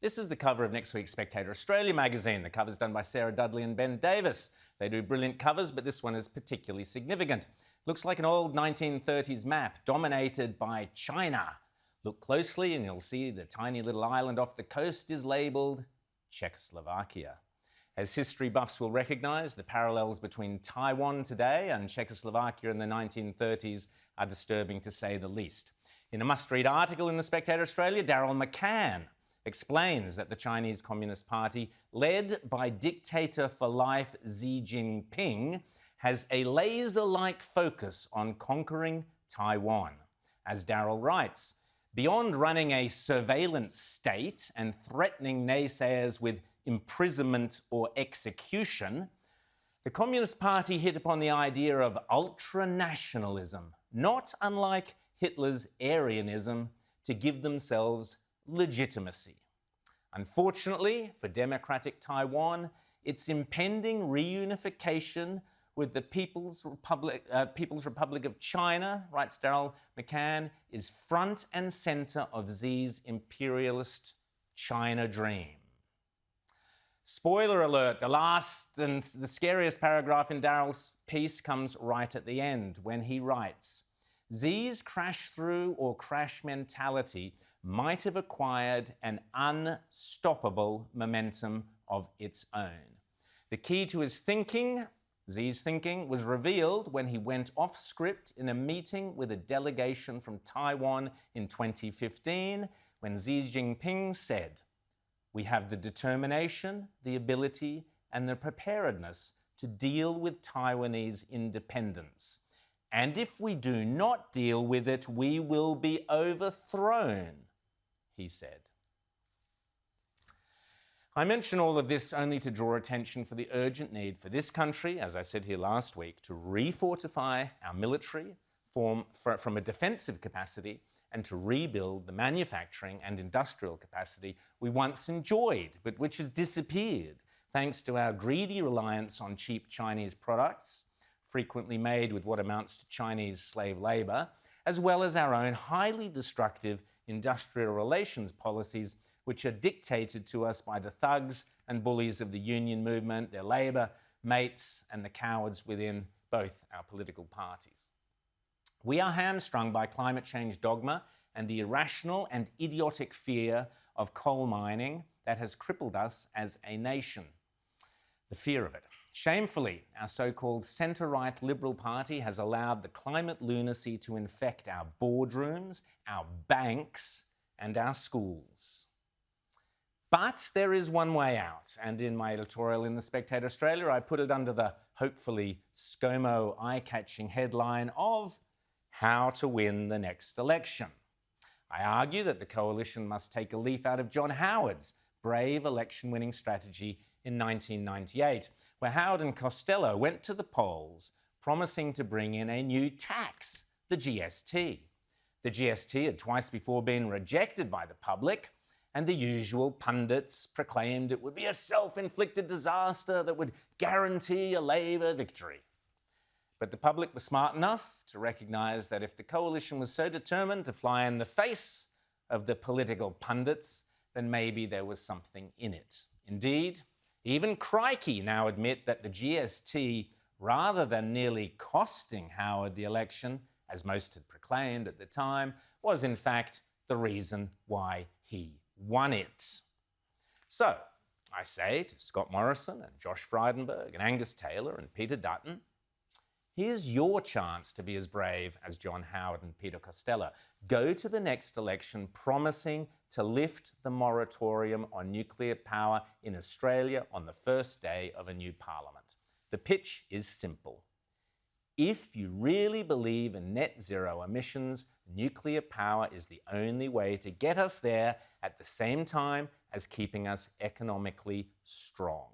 This is the cover of next week's Spectator Australia magazine. The cover's done by Sarah Dudley and Ben Davis. They do brilliant covers, but this one is particularly significant. Looks like an old 1930s map dominated by China. Look closely and you'll see the tiny little island off the coast is labelled Czechoslovakia. As history buffs will recognise, the parallels between Taiwan today and Czechoslovakia in the 1930s are disturbing to say the least. In a must-read article in the Spectator Australia, Daryl McCann explains that the Chinese Communist Party, led by dictator for life Xi Jinping, has a laser-like focus on conquering Taiwan. As Daryl writes, beyond running a surveillance state and threatening naysayers with imprisonment or execution, the Communist Party hit upon the idea of ultra-nationalism, not unlike Hitler's Aryanism, to give themselves legitimacy. Unfortunately for democratic Taiwan, its impending reunification with the People's Republic of China, writes Daryl McCann, is front and centre of Xi's imperialist China dream. Spoiler alert, the last and the scariest paragraph in Daryl's piece comes right at the end when he writes, Xi's crash-through or crash mentality might have acquired an unstoppable momentum of its own. The key to his thinking, Xi's thinking, was revealed when he went off script in a meeting with a delegation from Taiwan in 2015, when Xi Jinping said, "We have the determination, the ability, and the preparedness to deal with Taiwanese independence. And if we do not deal with it, we will be overthrown," he said. I mention all of this only to draw attention for the urgent need for this country, as I said here last week, to refortify our military from a defensive capacity and to rebuild the manufacturing and industrial capacity we once enjoyed, but which has disappeared thanks to our greedy reliance on cheap Chinese products, frequently made with what amounts to Chinese slave labour, as well as our own highly destructive industrial relations policies, which are dictated to us by the thugs and bullies of the union movement, their labour mates, and the cowards within both our political parties. We are hamstrung by climate change dogma and the irrational and idiotic fear of coal mining that has crippled us as a nation. The fear of it. Shamefully, our so-called centre-right Liberal Party has allowed the climate lunacy to infect our boardrooms, our banks, and our schools. But there is one way out, and in my editorial in the Spectator Australia, I put it under the hopefully ScoMo eye-catching headline of How to Win the Next Election. I argue that the coalition must take a leaf out of John Howard's brave election-winning strategy in 1998, where Howard and Costello went to the polls promising to bring in a new tax, the GST. The GST had twice before been rejected by the public, and the usual pundits proclaimed it would be a self-inflicted disaster that would guarantee a Labor victory. But the public was smart enough to recognise that if the coalition was so determined to fly in the face of the political pundits, then maybe there was something in it. Indeed, even Crikey now admit that the GST, rather than nearly costing Howard the election, as most had proclaimed at the time, was in fact the reason why he won it. So, I say to Scott Morrison and Josh Frydenberg and Angus Taylor and Peter Dutton, here's your chance to be as brave as John Howard and Peter Costello. Go to the next election promising to lift the moratorium on nuclear power in Australia on the first day of a new parliament. The pitch is simple. If you really believe in net zero emissions, nuclear power is the only way to get us there at the same time as keeping us economically strong.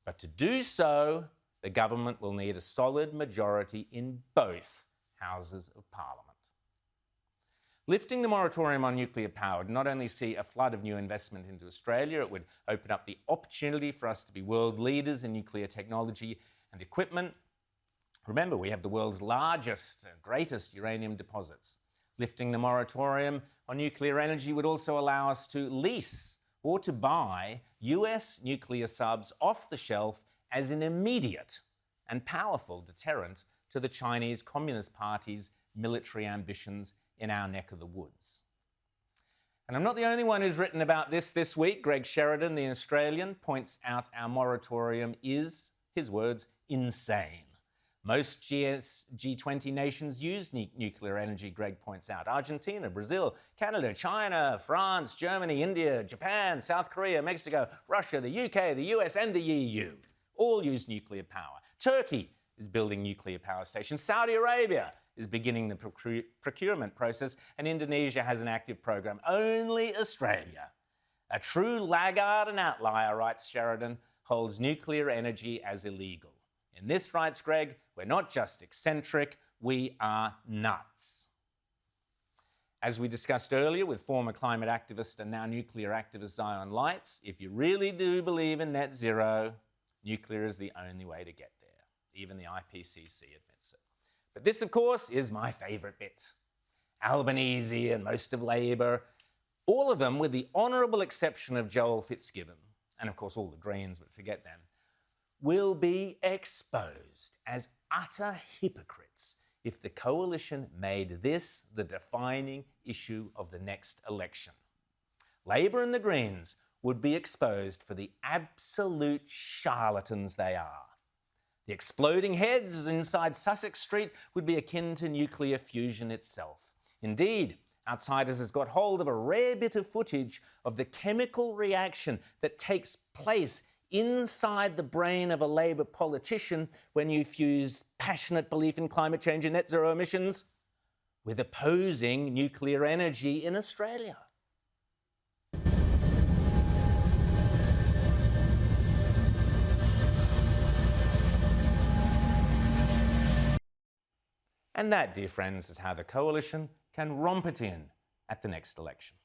But to do so, the government will need a solid majority in both Houses of Parliament. Lifting the moratorium on nuclear power would not only see a flood of new investment into Australia, it would open up the opportunity for us to be world leaders in nuclear technology and equipment. Remember, we have the world's largest and greatest uranium deposits. Lifting the moratorium on nuclear energy would also allow us to lease or to buy US nuclear subs off the shelf as an immediate and powerful deterrent to the Chinese Communist Party's military ambitions in our neck of the woods. And I'm not the only one who's written about this week. Greg Sheridan, the Australian, points out our moratorium is, his words, insane. Most G20 nations use nuclear energy, Greg points out. Argentina, Brazil, Canada, China, France, Germany, India, Japan, South Korea, Mexico, Russia, the UK, the US, and the EU all use nuclear power. Turkey is building nuclear power stations. Saudi Arabia is beginning the procurement process, and Indonesia has an active program. Only Australia, a true laggard and outlier, writes Sheridan, holds nuclear energy as illegal. In this, writes Greg, we're not just eccentric, we are nuts. As we discussed earlier with former climate activist and now nuclear activist Zion Lights, if you really do believe in net zero, nuclear is the only way to get there. Even the IPCC admits it. But this, of course, is my favourite bit. Albanese and most of Labour, all of them, with the honourable exception of Joel Fitzgibbon, and of course all the Greens, but forget them, will be exposed as utter hypocrites if the coalition made this the defining issue of the next election. Labour and the Greens would be exposed for the absolute charlatans they are. The exploding heads inside Sussex Street would be akin to nuclear fusion itself. Indeed, Outsiders has got hold of a rare bit of footage of the chemical reaction that takes place inside the brain of a Labour politician when you fuse passionate belief in climate change and net zero emissions with opposing nuclear energy in Australia. And that, dear friends, is how the coalition can romp it in at the next election.